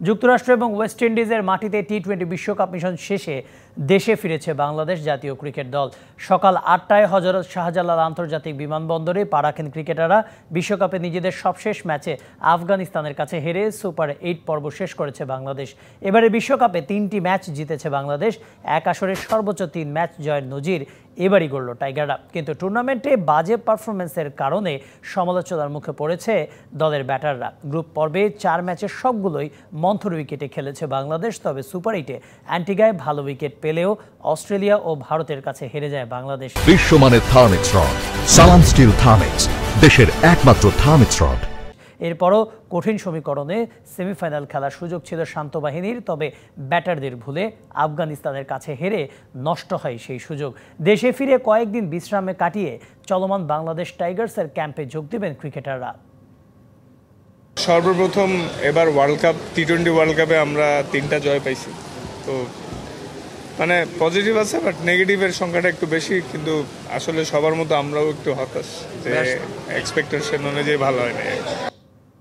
যুক্তরাষ্ট্র এবং ওয়েস্ট ইন্ডিজের মাটিতে টি-20 বিশ্বকাপ মিশন শেষে দেশে ফিরেছে বাংলাদেশ জাতীয় ক্রিকেট দল। সকাল ৮টায় হযরত শাহজালাল আন্তর্জাতিক বিমানবন্দরে পা রাখেন ক্রিকেটাররা। বিশ্বকাপে নিজেদের সবশেষ ম্যাচে আফগানিস্তানের কাছে হেরে সুপার 8 পর্ব শেষ করেছে বাংলাদেশ। এবারে বিশ্বকাপে 3টি ম্যাচ জিতেছে বাংলাদেশ। এক আসরে সর্বোচ্চ 3 ম্যাচ জয়ের নজির এবারই গড়ল টাইগাররা। কিন্তু টুর্নামেন্টে বাজে পারফরমেন্সের কারণে সমালোচনার মুখে পড়েছে দলের ব্যাটাররা। গ্রুপ পর্বে 4 ম্যাচের সবগুলোই মন্থর উইকেটে খেলেছে বাংলাদেশ। তবে সুপার 8-এ অ্যান্টিগায় ভালো উইকেট পেলেও অস্ট্রেলিয়া ও ভারতের কাছে হেরে যায় বাংলাদেশ। বিশ্বমানের থার্মিক্স রড, সালাম স্টিল থার্মিক্স, দেশের একমাত্র থার্মিক্স রড। এরপরও কঠিন সমীকরণে সেমিফাইনাল খেলার সুযোগ ছিল শান্ত বাহিনীর। তবে ব্যাটারদের ভুলে আফগানিস্তানের কাছে হেরে নষ্ট হয় সেই সুযোগ। দেশে ফিরে কয়েকদিন বিশ্রামে কাটিয়ে চলমান বাংলাদেশ টাইগার্সের ক্যাম্পে যোগ দেবেন ক্রিকেটাররা। সর্বপ্রথম এবার ওয়ার্ল্ড কাপ টি-20 ওয়ার্ল্ড কাপে আমরা 3টা জয় পাইছি। তো মানে পজিটিভ আছে, বাট নেগেটিভের সংখ্যাটা একটু বেশি। কিন্তু আসলে সবার মতো আমরাও একটু হতাশ যে এক্সপেকটেশন অনুযায়ী ভালো হয়নি।